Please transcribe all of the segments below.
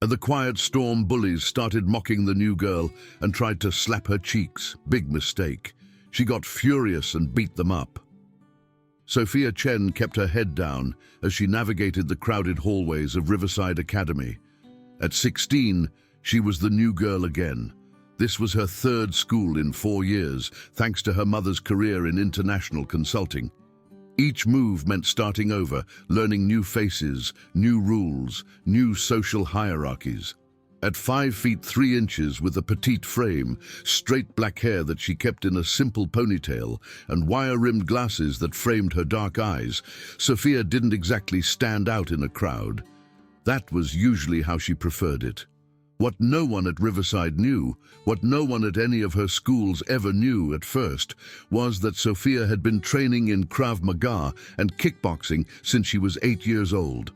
At the quiet storm, bullies started mocking the new girl and tried to slap her cheeks. Big mistake. She got furious and beat them up. Sophia Chen kept her head down as she navigated the crowded hallways of Riverside Academy. At 16, she was the new girl again. This was her third school in 4 years, thanks to her mother's career in international consulting. Each move meant starting over, learning new faces, new rules, new social hierarchies. At 5 feet 3 inches with a petite frame, straight black hair that she kept in a simple ponytail, and wire-rimmed glasses that framed her dark eyes, Sophia didn't exactly stand out in a crowd. That was usually how she preferred it. What no one at Riverside knew, what no one at any of her schools ever knew at first, was that Sophia had been training in Krav Maga and kickboxing since she was 8 years old.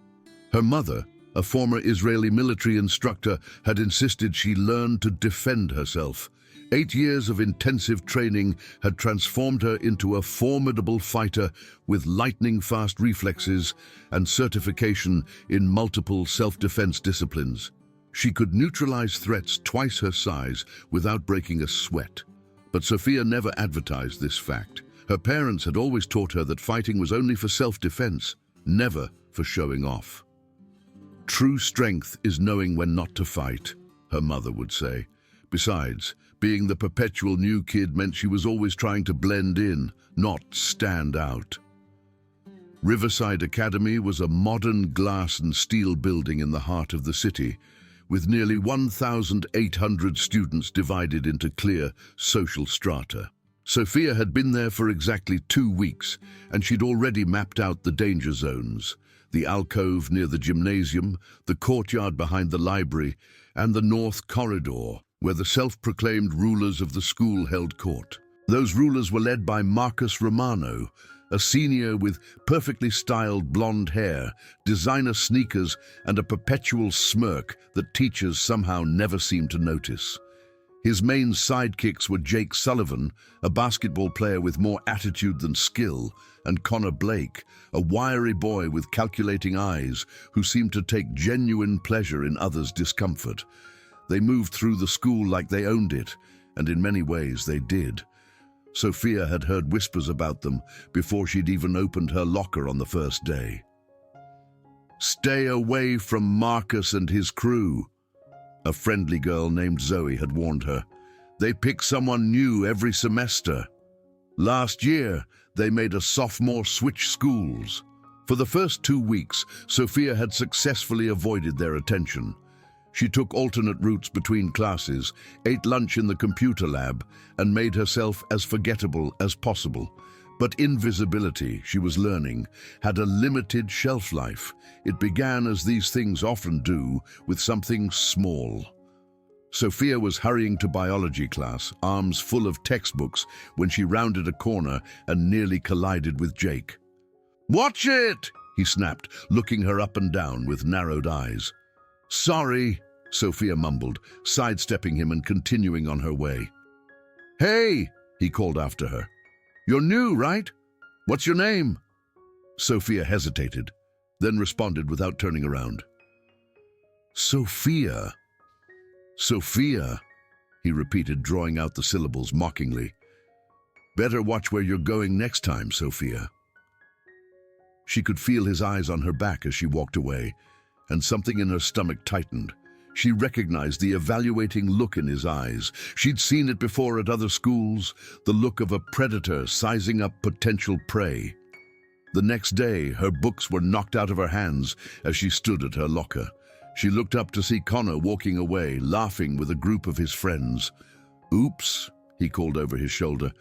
Her mother, a former Israeli military instructor, had insisted she learn to defend herself. 8 years of intensive training had transformed her into a formidable fighter with lightning-fast reflexes and certification in multiple self-defense disciplines. She could neutralize threats twice her size without breaking a sweat. But Sophia never advertised this fact. Her parents had always taught her that fighting was only for self-defense, never for showing off. True strength is knowing when not to fight, her mother would say. Besides, being the perpetual new kid meant she was always trying to blend in, not stand out. Riverside Academy was a modern glass and steel building in the heart of the city, with nearly 1,800 students divided into clear social strata. Sophia had been there for exactly 2 weeks, and she'd already mapped out the danger zones: the alcove near the gymnasium, the courtyard behind the library, and the north corridor, where the self-proclaimed rulers of the school held court. Those rulers were led by Marcus Romano, a senior with perfectly styled blonde hair, designer sneakers, and a perpetual smirk that teachers somehow never seemed to notice. His main sidekicks were Jake Sullivan, a basketball player with more attitude than skill, and Connor Blake, a wiry boy with calculating eyes who seemed to take genuine pleasure in others' discomfort. They moved through the school like they owned it, and in many ways they did. Sophia had heard whispers about them before she'd even opened her locker on the first day. "Stay away from Marcus and his crew," a friendly girl named Zoe had warned her. "They pick someone new every semester. Last year, they made a sophomore switch schools." For the first 2 weeks, Sophia had successfully avoided their attention. She took alternate routes between classes, ate lunch in the computer lab, and made herself as forgettable as possible. But invisibility, she was learning, had a limited shelf life. It began, as these things often do, with something small. Sophia was hurrying to biology class, arms full of textbooks, when she rounded a corner and nearly collided with Jake. "Watch it!" he snapped, looking her up and down with narrowed eyes. "Sorry," Sophia mumbled, sidestepping him and continuing on her way. "Hey," he called after her. "You're new, right? What's your name?" Sophia hesitated, then responded without turning around. "Sophia. Sophia," he repeated, drawing out the syllables mockingly. "Better watch where you're going next time, Sophia." She could feel his eyes on her back as she walked away, and something in her stomach tightened. She recognized the evaluating look in his eyes. She'd seen it before at other schools, the look of a predator sizing up potential prey. The next day, her books were knocked out of her hands as she stood at her locker. She looked up to see Connor walking away, laughing with a group of his friends. "Oops," he called over his shoulder.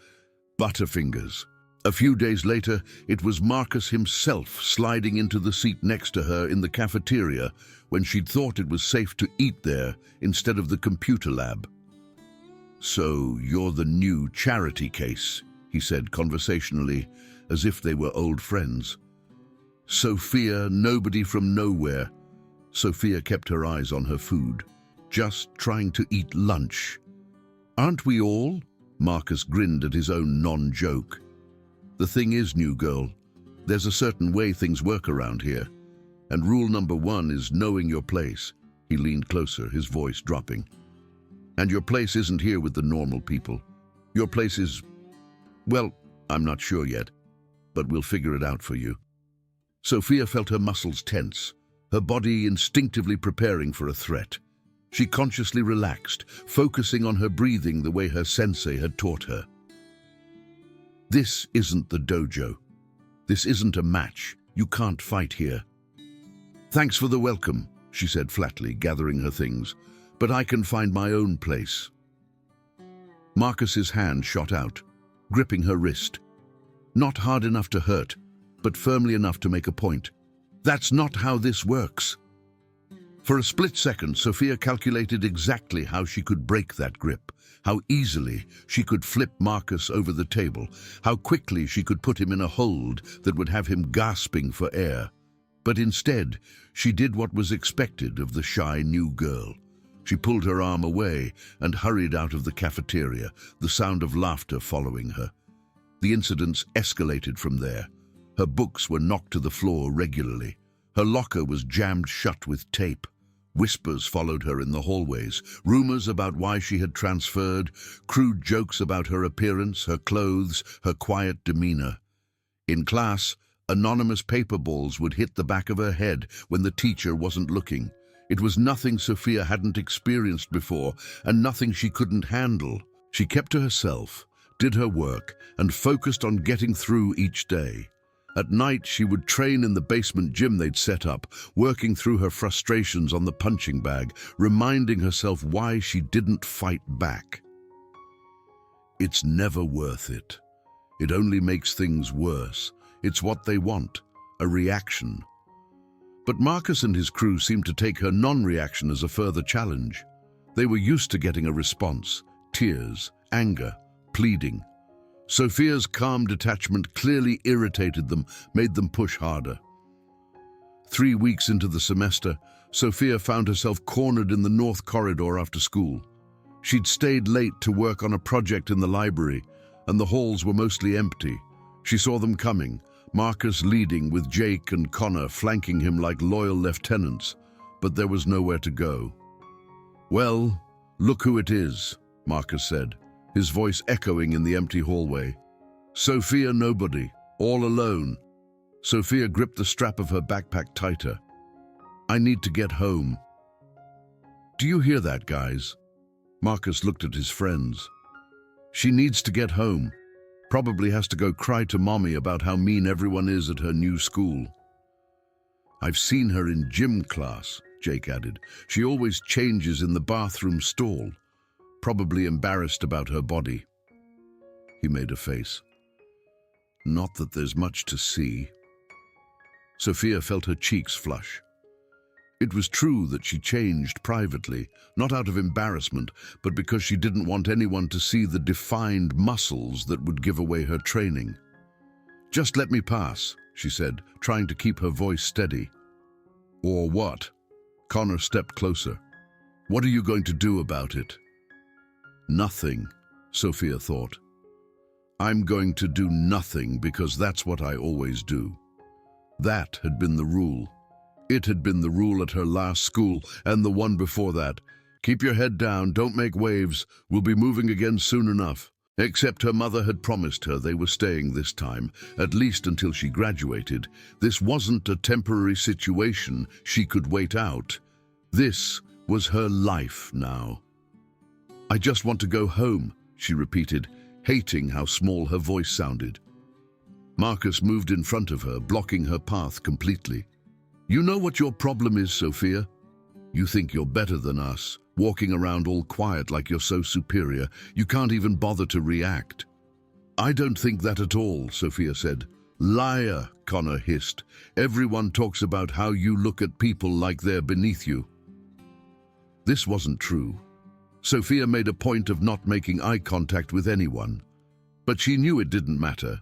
"Butterfingers." A few days later, it was Marcus himself sliding into the seat next to her in the cafeteria when she'd thought it was safe to eat there instead of the computer lab. "So you're the new charity case," he said conversationally, as if they were old friends. Sophia, nobody from nowhere. Sophia kept her eyes on her food, just trying to eat lunch. "Aren't we all?" Marcus grinned at his own non-joke. "The thing is, new girl, there's a certain way things work around here, and rule number 1 is knowing your place. He leaned closer, his voice dropping. And your place isn't here with the normal people. Your place is, well, I'm not sure yet, but we'll figure it out for you. Sophia felt her muscles tense, her body instinctively preparing for a threat. She consciously relaxed, focusing on her breathing the way her sensei had taught her. This isn't the dojo. This isn't a match. You can't fight here. Thanks for the welcome, she said flatly, gathering her things, but I can find my own place. Marcus's hand shot out, gripping her wrist. Not hard enough to hurt, but firmly enough to make a point. That's not how this works. For a split second, Sophia calculated exactly how she could break that grip, how easily she could flip Marcus over the table, how quickly she could put him in a hold that would have him gasping for air. But instead, she did what was expected of the shy new girl. She pulled her arm away and hurried out of the cafeteria, the sound of laughter following her. The incidents escalated from there. Her books were knocked to the floor regularly. Her locker was jammed shut with tape. Whispers followed her in the hallways, rumors about why she had transferred, crude jokes about her appearance, her clothes, her quiet demeanor. In class, anonymous paper balls would hit the back of her head when the teacher wasn't looking. It was nothing Sophia hadn't experienced before, and nothing she couldn't handle. She kept to herself, did her work, and focused on getting through each day. At night, she would train in the basement gym they'd set up, working through her frustrations on the punching bag, reminding herself why she didn't fight back. It's never worth it. It only makes things worse. It's what they want, a reaction. But Marcus and his crew seemed to take her non-reaction as a further challenge. They were used to getting a response, tears, anger, pleading. Sophia's calm detachment clearly irritated them, made them push harder. 3 weeks into the semester, Sophia found herself cornered in the north corridor after school. She'd stayed late to work on a project in the library, and the halls were mostly empty. She saw them coming, Marcus leading with Jake and Connor flanking him like loyal lieutenants, but there was nowhere to go. "Well, look who it is," Marcus said, his voice echoing in the empty hallway. "Sophia nobody, all alone." Sophia gripped the strap of her backpack tighter. "I need to get home." "Do you hear that, guys?" Marcus looked at his friends. "She needs to get home. Probably has to go cry to mommy about how mean everyone is at her new school." "I've seen her in gym class," Jake added. "She always changes in the bathroom stall. Probably embarrassed about her body." He made a face. "Not that there's much to see." Sophia felt her cheeks flush. It was true that she changed privately, not out of embarrassment, but because she didn't want anyone to see the defined muscles that would give away her training. "Just let me pass," she said, trying to keep her voice steady. "Or what?" Connor stepped closer. "What are you going to do about it?" "Nothing," Sophia thought. "I'm going to do nothing because that's what I always do." That had been the rule. It had been the rule at her last school and the one before that. Keep your head down, don't make waves, we'll be moving again soon enough. Except her mother had promised her they were staying this time, at least until she graduated. This wasn't a temporary situation she could wait out. This was her life now. "I just want to go home," she repeated, hating how small her voice sounded. Marcus moved in front of her, blocking her path completely. "You know what your problem is, Sophia? You think you're better than us, walking around all quiet like you're so superior, you can't even bother to react." "I don't think that at all," Sophia said. "Liar," Connor hissed. "Everyone talks about how you look at people like they're beneath you." This wasn't true. Sophia made a point of not making eye contact with anyone. But she knew it didn't matter.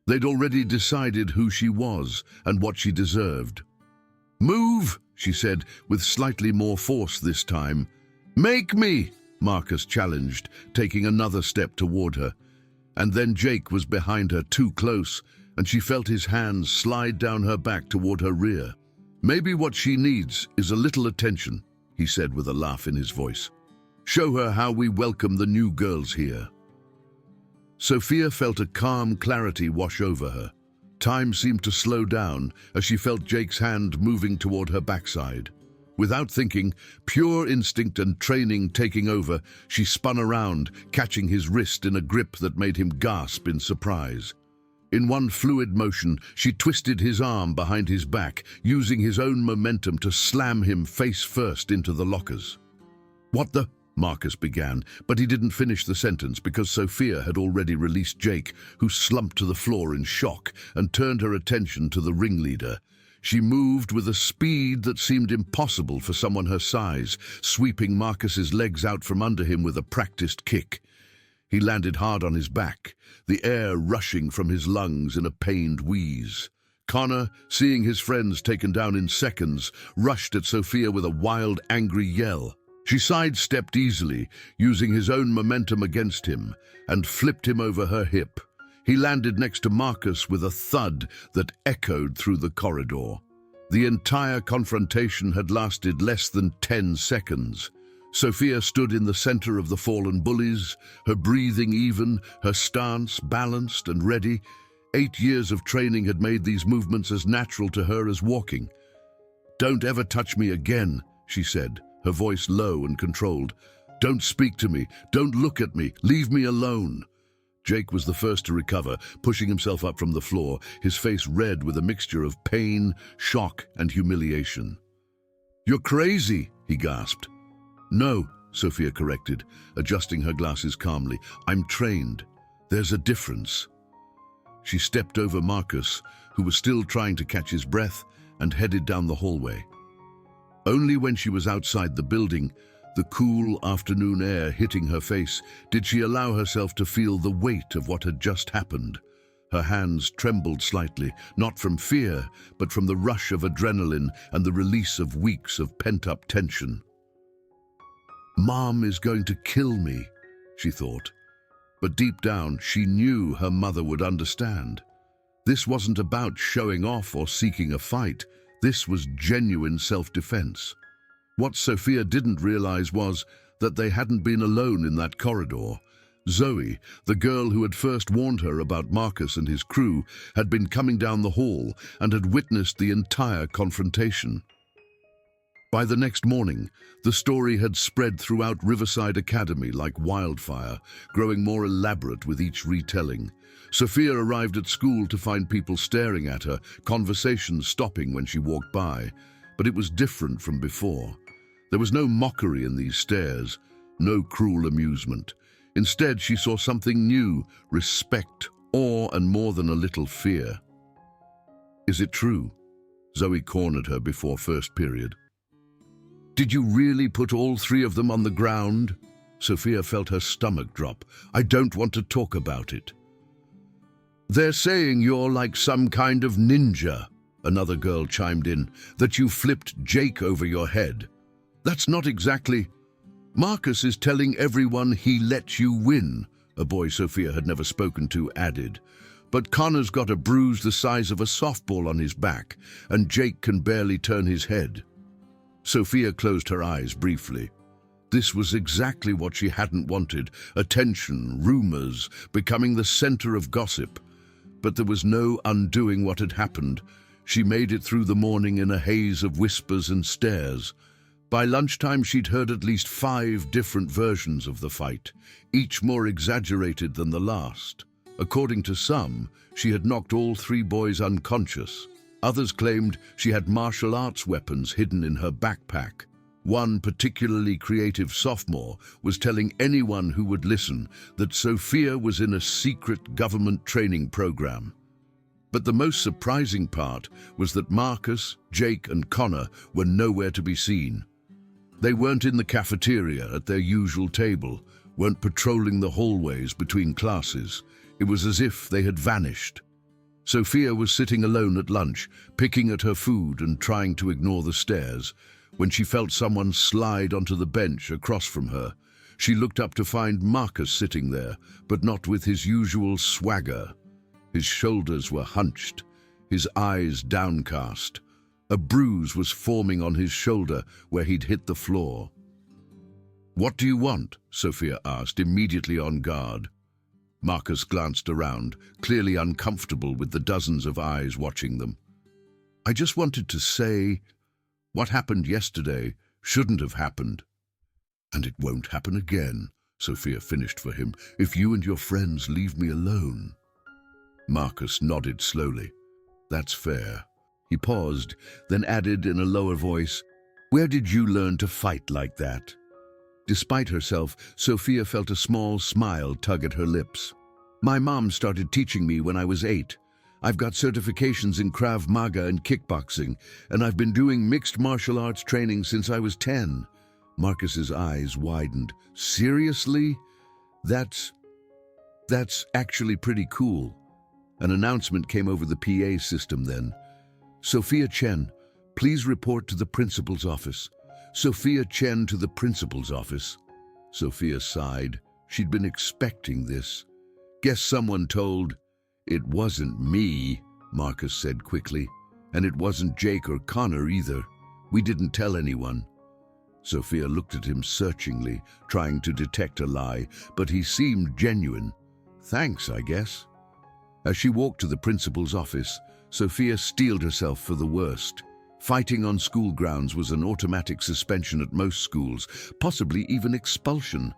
They'd already decided who she was and what she deserved. "Move," she said, with slightly more force this time. "Make me," Marcus challenged, taking another step toward her. And then Jake was behind her too close, and she felt his hands slide down her back toward her rear. "Maybe what she needs is a little attention," he said with a laugh in his voice. "Show her how we welcome the new girls here." Sophia felt a calm clarity wash over her. Time seemed to slow down as she felt Jake's hand moving toward her backside. Without thinking, pure instinct and training taking over, she spun around, catching his wrist in a grip that made him gasp in surprise. In one fluid motion, she twisted his arm behind his back, using his own momentum to slam him face first into the lockers. "What the?" Marcus began, but he didn't finish the sentence because Sophia had already released Jake, who slumped to the floor in shock and turned her attention to the ringleader. She moved with a speed that seemed impossible for someone her size, sweeping Marcus's legs out from under him with a practiced kick. He landed hard on his back, the air rushing from his lungs in a pained wheeze. Connor, seeing his friends taken down in seconds, rushed at Sophia with a wild, angry yell. She sidestepped easily, using his own momentum against him, and flipped him over her hip. He landed next to Marcus with a thud that echoed through the corridor. The entire confrontation had lasted less than 10 seconds. Sophia stood in the center of the fallen bullies, her breathing even, her stance balanced and ready. 8 years of training had made these movements as natural to her as walking. "Don't ever touch me again," she said, her voice low and controlled. "Don't speak to me. Don't look at me. Leave me alone." Jake was the first to recover, pushing himself up from the floor, his face red with a mixture of pain, shock, and humiliation. "You're crazy," he gasped. "No," Sophia corrected, adjusting her glasses calmly. "I'm trained. There's a difference." She stepped over Marcus, who was still trying to catch his breath, and headed down the hallway. Only when she was outside the building, the cool afternoon air hitting her face, did she allow herself to feel the weight of what had just happened. Her hands trembled slightly, not from fear, but from the rush of adrenaline and the release of weeks of pent-up tension. "Mom is going to kill me," she thought. But deep down, she knew her mother would understand. This wasn't about showing off or seeking a fight. This was genuine self-defense. What Sophia didn't realize was that they hadn't been alone in that corridor. Zoe, the girl who had first warned her about Marcus and his crew, had been coming down the hall and had witnessed the entire confrontation. By the next morning, the story had spread throughout Riverside Academy like wildfire, growing more elaborate with each retelling. Sophia arrived at school to find people staring at her, conversations stopping when she walked by. But it was different from before. There was no mockery in these stares, no cruel amusement. Instead, she saw something new, respect, awe, and more than a little fear. "Is it true?" Zoe cornered her before first period. "Did you really put all 3 of them on the ground?" Sophia felt her stomach drop. "I don't want to talk about it." "They're saying you're like some kind of ninja," another girl chimed in, "that you flipped Jake over your head. That's not exactly—" "Marcus is telling everyone he let you win," a boy Sophia had never spoken to added. "But Connor's got a bruise the size of a softball on his back, and Jake can barely turn his head." Sophia closed her eyes briefly. This was exactly what she hadn't wanted: attention, rumors, becoming the center of gossip. But there was no undoing what had happened. She made it through the morning in a haze of whispers and stares. By lunchtime, she'd heard at least 5 different versions of the fight, each more exaggerated than the last. According to some, she had knocked all 3 boys unconscious. Others claimed she had martial arts weapons hidden in her backpack. One particularly creative sophomore was telling anyone who would listen that Sophia was in a secret government training program. But the most surprising part was that Marcus, Jake, and Connor were nowhere to be seen. They weren't in the cafeteria at their usual table, weren't patrolling the hallways between classes. It was as if they had vanished. Sophia was sitting alone at lunch, picking at her food and trying to ignore the stares, when she felt someone slide onto the bench across from her. She looked up to find Marcus sitting there, but not with his usual swagger. His shoulders were hunched, his eyes downcast. A bruise was forming on his shoulder where he'd hit the floor. "What do you want?" Sophia asked, immediately on guard. Marcus glanced around, clearly uncomfortable with the dozens of eyes watching them. "I just wanted to say, what happened yesterday shouldn't have happened. And it won't happen again," Sophia finished for him, "if you and your friends leave me alone." Marcus nodded slowly. "That's fair." He paused, then added in a lower voice, "Where did you learn to fight like that?" Despite herself, Sophia felt a small smile tug at her lips. "My mom started teaching me when I was 8. I've got certifications in Krav Maga and kickboxing, and I've been doing mixed martial arts training since I was 10. Marcus's eyes widened. "Seriously? That's actually pretty cool." An announcement came over the PA system then. "Sophia Chen, please report to the principal's office." Sophia Chen to the principal's office. Sophia sighed. She'd been expecting this. "Guess someone told—" "It wasn't me," Marcus said quickly. "And it wasn't Jake or Connor either. We didn't tell anyone." Sophia looked at him searchingly, trying to detect a lie, but he seemed genuine. "Thanks, I guess." As she walked to the principal's office, Sophia steeled herself for the worst. Fighting on school grounds was an automatic suspension at most schools, possibly even expulsion.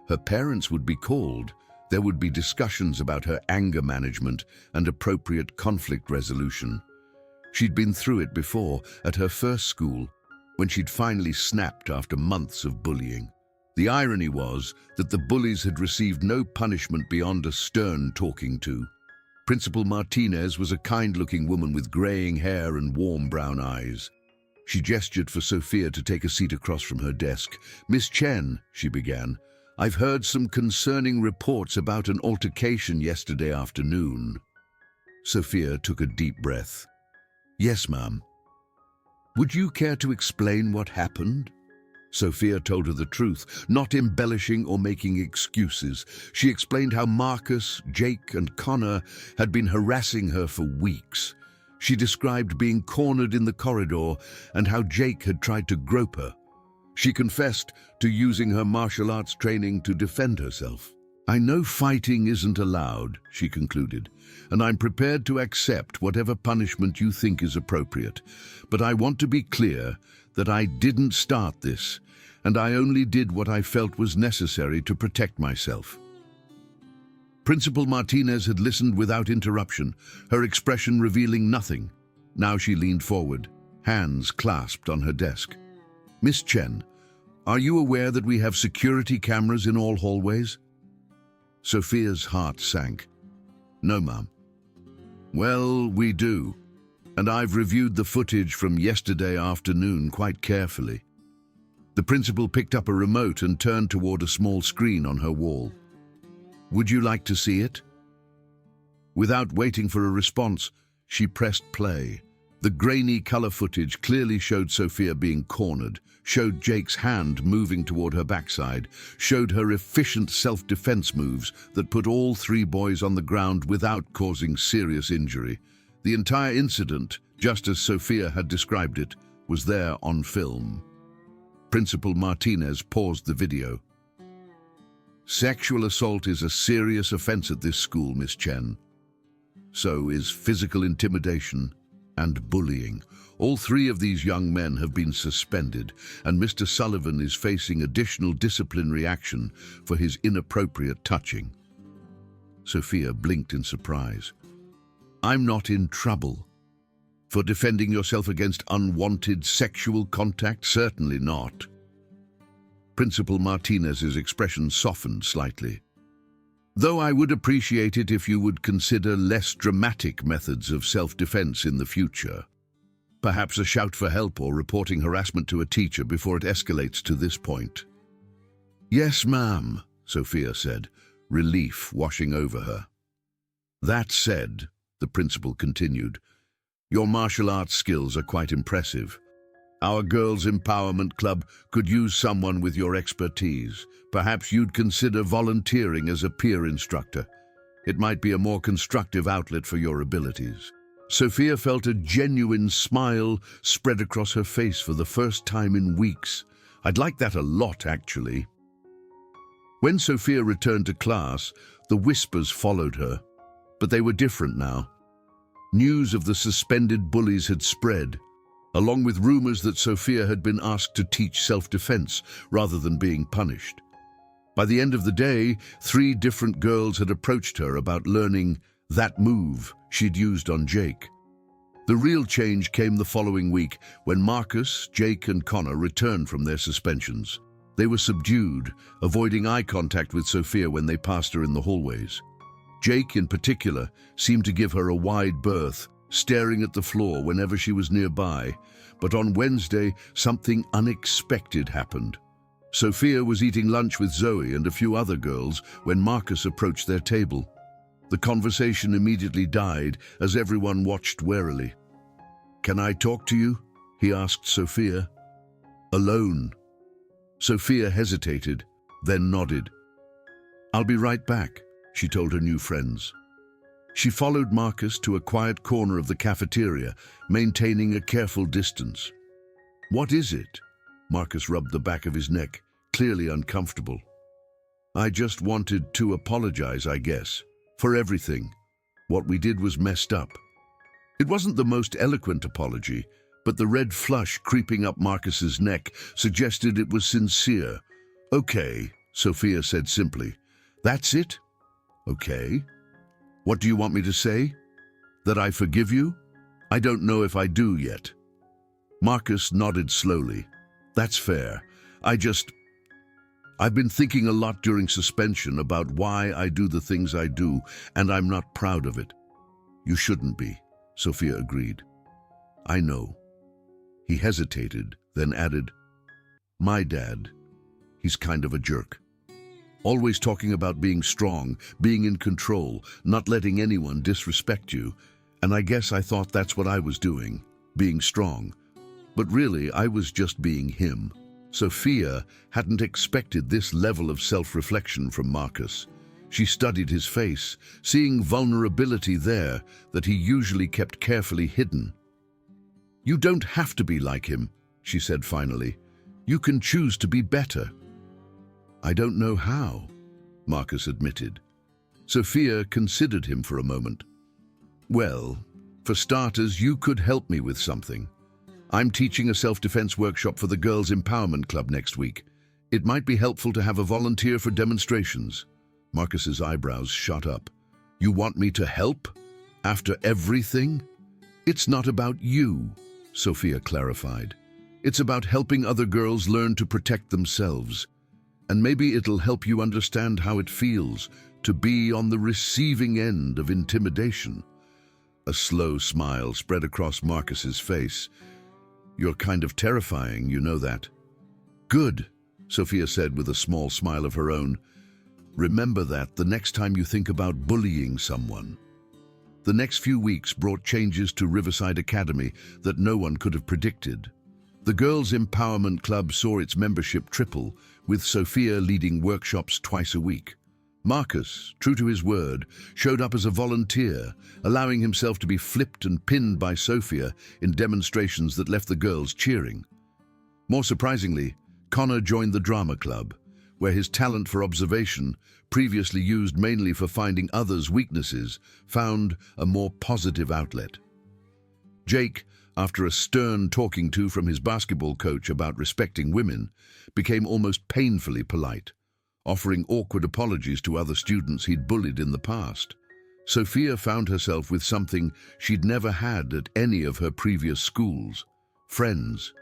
Her parents would be called. There would be discussions about her anger management and appropriate conflict resolution. She'd been through it before, at her first school, when she'd finally snapped after months of bullying. The irony was that the bullies had received no punishment beyond a stern talking to. Principal Martinez was a kind-looking woman with graying hair and warm brown eyes. She gestured for Sophia to take a seat across from her desk. "Miss Chen," she began, "I've heard some concerning reports about an altercation yesterday afternoon." Sophia took a deep breath. "Yes, ma'am." "Would you care to explain what happened?" Sophia told her the truth, not embellishing or making excuses. She explained how Marcus, Jake, and Connor had been harassing her for weeks. She described being cornered in the corridor and how Jake had tried to grope her. She confessed to using her martial arts training to defend herself. "I know fighting isn't allowed," she concluded, "and I'm prepared to accept whatever punishment you think is appropriate. But I want to be clear that I didn't start this, and I only did what I felt was necessary to protect myself." Principal Martinez had listened without interruption, her expression revealing nothing. Now she leaned forward, hands clasped on her desk. "Miss Chen, are you aware that we have security cameras in all hallways?" Sophia's heart sank. "No, ma'am." "Well, we do, and I've reviewed the footage from yesterday afternoon quite carefully." The principal picked up a remote and turned toward a small screen on her wall. "Would you like to see it?" Without waiting for a response, she pressed play. The grainy color footage clearly showed Sophia being cornered, showed Jake's hand moving toward her backside, showed her efficient self-defense moves that put all 3 boys on the ground without causing serious injury. The entire incident, just as Sophia had described it, was there on film. Principal Martinez paused the video. "Sexual assault is a serious offense at this school, Miss Chen. So is physical intimidation and bullying. All 3 of these young men have been suspended, and Mr. Sullivan is facing additional disciplinary action for his inappropriate touching." Sophia blinked in surprise. "I'm not in trouble. For defending yourself against unwanted sexual contact? Certainly not." Principal Martinez's expression softened slightly. "Though I would appreciate it if you would consider less dramatic methods of self-defense in the future. Perhaps a shout for help or reporting harassment to a teacher before it escalates to this point." "Yes, ma'am," Sophia said, relief washing over her. "That said," the principal continued, "your martial arts skills are quite impressive. Our Girls Empowerment Club could use someone with your expertise. Perhaps you'd consider volunteering as a peer instructor. It might be a more constructive outlet for your abilities." Sophia felt a genuine smile spread across her face for the first time in weeks. I'd like that a lot, actually. When Sophia returned to class, the whispers followed her, but they were different now. News of the suspended bullies had spread, along with rumors that Sophia had been asked to teach self-defense rather than being punished. By the end of the day, 3 different girls had approached her about learning that move she'd used on Jake. The real change came the following week when Marcus, Jake, and Connor returned from their suspensions. They were subdued, avoiding eye contact with Sophia when they passed her in the hallways. Jake, in particular, seemed to give her a wide berth, staring at the floor whenever she was nearby. But on Wednesday, something unexpected happened. Sophia was eating lunch with Zoe and a few other girls when Marcus approached their table. The conversation immediately died as everyone watched warily. "Can I talk to you?" he asked Sophia. "Alone." Sophia hesitated, then nodded. "I'll be right back," she told her new friends. She followed Marcus to a quiet corner of the cafeteria, maintaining a careful distance. "What is it?" Marcus rubbed the back of his neck, clearly uncomfortable. "I just wanted to apologize, I guess, for everything. What we did was messed up." It wasn't the most eloquent apology, but the red flush creeping up Marcus's neck suggested it was sincere. "Okay," Sophia said simply. "That's it? Okay. What do you want me to say? That I forgive you? I don't know if I do yet." Marcus nodded slowly. "That's fair. I've been thinking a lot during suspension about why I do the things I do, and I'm not proud of it." "You shouldn't be," Sophia agreed. "I know." He hesitated, then added, "My dad, he's kind of a jerk. Always talking about being strong, being in control, not letting anyone disrespect you. And I guess I thought that's what I was doing, being strong. But really, I was just being him." Sophia hadn't expected this level of self-reflection from Marcus. She studied his face, seeing vulnerability there that he usually kept carefully hidden. "You don't have to be like him," she said finally. "You can choose to be better." "I don't know how," Marcus admitted. Sophia considered him for a moment. "Well, for starters, you could help me with something. I'm teaching a self-defense workshop for the Girls' Empowerment Club next week. It might be helpful to have a volunteer for demonstrations." Marcus's eyebrows shot up. "You want me to help? After everything?" "It's not about you," Sophia clarified. "It's about helping other girls learn to protect themselves. And maybe it'll help you understand how it feels to be on the receiving end of intimidation." A slow smile spread across Marcus's face. "You're kind of terrifying, you know that." "Good," Sophia said with a small smile of her own. "Remember that the next time you think about bullying someone." The next few weeks brought changes to Riverside Academy that no one could have predicted. The Girls' Empowerment Club saw its membership triple, with Sophia leading workshops twice a week. Marcus, true to his word, showed up as a volunteer, allowing himself to be flipped and pinned by Sophia in demonstrations that left the girls cheering. More surprisingly, Connor joined the drama club, where his talent for observation, previously used mainly for finding others' weaknesses, found a more positive outlet. Jake, after a stern talking to from his basketball coach about respecting women, became almost painfully polite, offering awkward apologies to other students he'd bullied in the past. Sophia found herself with something she'd never had at any of her previous schools: friends.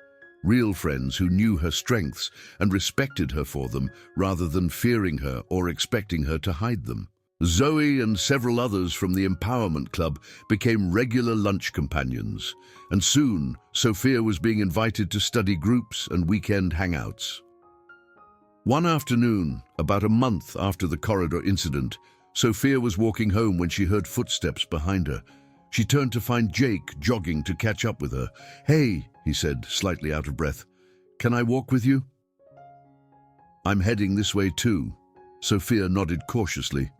Real friends who knew her strengths and respected her for them rather than fearing her or expecting her to hide them. Zoe and several others from the Empowerment Club became regular lunch companions, and soon Sophia was being invited to study groups and weekend hangouts. One afternoon, about a month after the corridor incident, Sophia was walking home when she heard footsteps behind her. She turned to find Jake jogging to catch up with her. "Hey," he said, slightly out of breath. "Can I walk with you?" "I'm heading this way too." Sophia nodded cautiously.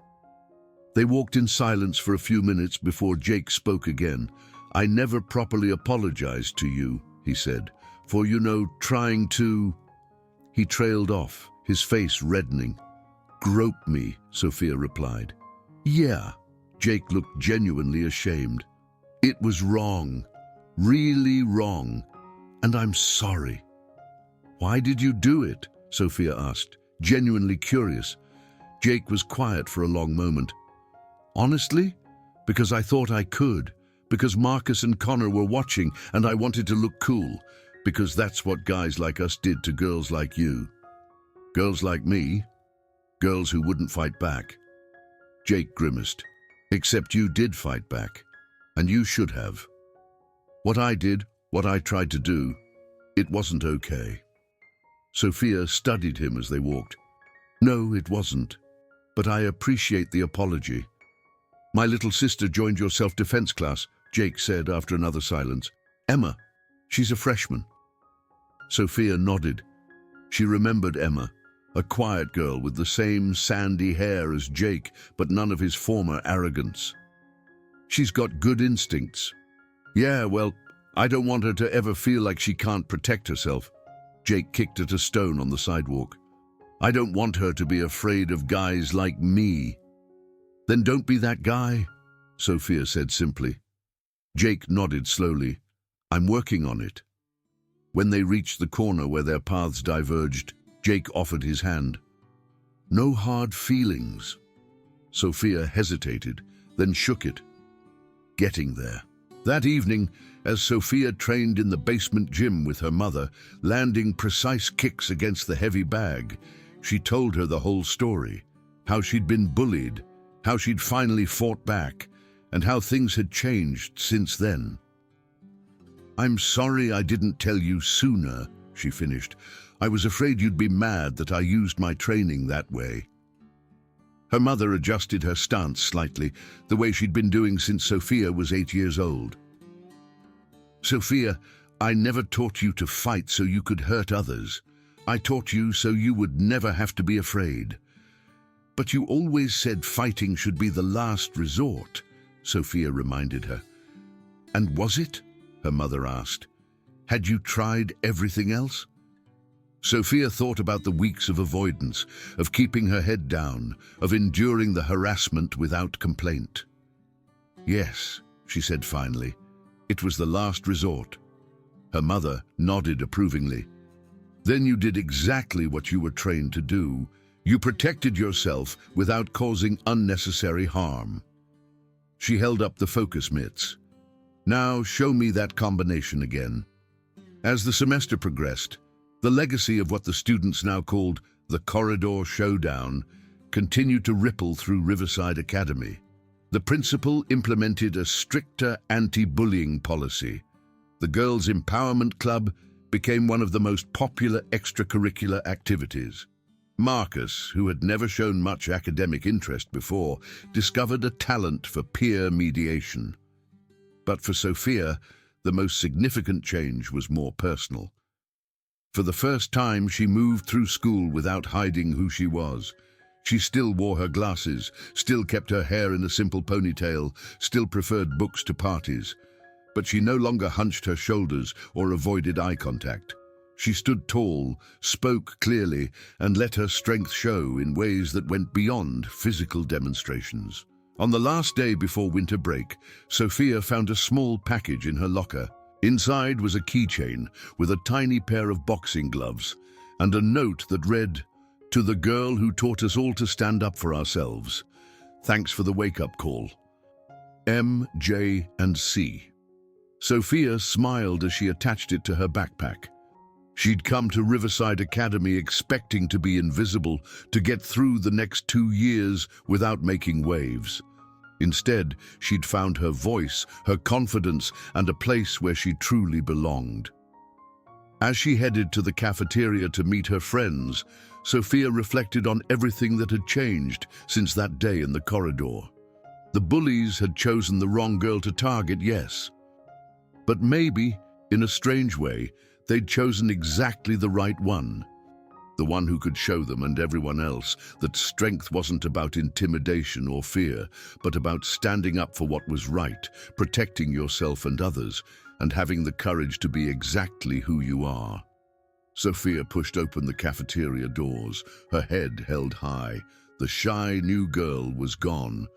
They walked in silence for a few minutes before Jake spoke again. I never properly apologized to you, he said, for, trying to... He trailed off, his face reddening. Grope me, Sophia replied. Yeah. Jake looked genuinely ashamed. It was wrong. Really wrong. And I'm sorry. Why did you do it? Sophia asked, genuinely curious. Jake was quiet for a long moment. Honestly? Because I thought I could. Because Marcus and Connor were watching and I wanted to look cool. Because that's what guys like us did to girls like you. Girls like me? Girls who wouldn't fight back. Jake grimaced. Except you did fight back. And you should have. What I did, what I tried to do, it wasn't okay. Sophia studied him as they walked. No, it wasn't. But I appreciate the apology. My little sister joined your self-defense class, Jake said after another silence. Emma, she's a freshman. Sophia nodded. She remembered Emma, a quiet girl with the same sandy hair as Jake, but none of his former arrogance. She's got good instincts. Yeah, well, I don't want her to ever feel like she can't protect herself. Jake kicked at a stone on the sidewalk. I don't want her to be afraid of guys like me. Then don't be that guy, Sophia said simply. Jake nodded slowly. I'm working on it. When they reached the corner where their paths diverged, Jake offered his hand. No hard feelings. Sophia hesitated, then shook it. Getting there. That evening, as Sophia trained in the basement gym with her mother, landing precise kicks against the heavy bag, she told her the whole story. How she'd been bullied, how she'd finally fought back, and how things had changed since then. I'm sorry I didn't tell you sooner, she finished. I was afraid you'd be mad that I used my training that way. Her mother adjusted her stance slightly, the way she'd been doing since Sophia was 8 years old. Sophia, I never taught you to fight so you could hurt others. I taught you so you would never have to be afraid. But you always said fighting should be the last resort, Sophia reminded her. And was it? Her mother asked. Had you tried everything else? Sophia thought about the weeks of avoidance, of keeping her head down, of enduring the harassment without complaint. Yes, she said finally. It was the last resort. Her mother nodded approvingly. Then you did exactly what you were trained to do. You protected yourself without causing unnecessary harm. She held up the focus mitts. Now show me that combination again. As the semester progressed, the legacy of what the students now called the Corridor Showdown continued to ripple through Riverside Academy. The principal implemented a stricter anti-bullying policy. The Girls' Empowerment Club became one of the most popular extracurricular activities. Marcus, who had never shown much academic interest before, discovered a talent for peer mediation. But for Sophia, the most significant change was more personal. For the first time, she moved through school without hiding who she was. She still wore her glasses, still kept her hair in a simple ponytail, still preferred books to parties. But she no longer hunched her shoulders or avoided eye contact. She stood tall, spoke clearly, and let her strength show in ways that went beyond physical demonstrations. On the last day before winter break, Sophia found a small package in her locker. Inside was a keychain with a tiny pair of boxing gloves and a note that read, "To the girl who taught us all to stand up for ourselves. Thanks for the wake-up call. M, J, and C." Sophia smiled as she attached it to her backpack. She'd come to Riverside Academy expecting to be invisible, to get through the next 2 years without making waves. Instead, she'd found her voice, her confidence, and a place where she truly belonged. As she headed to the cafeteria to meet her friends, Sophia reflected on everything that had changed since that day in the corridor. The bullies had chosen the wrong girl to target, yes. But maybe, in a strange way, they'd chosen exactly the right one. the one who could show them and everyone else that strength wasn't about intimidation or fear, but about standing up for what was right, protecting yourself and others, and having the courage to be exactly who you are. Sophia pushed open the cafeteria doors, her head held high. The shy new girl was gone.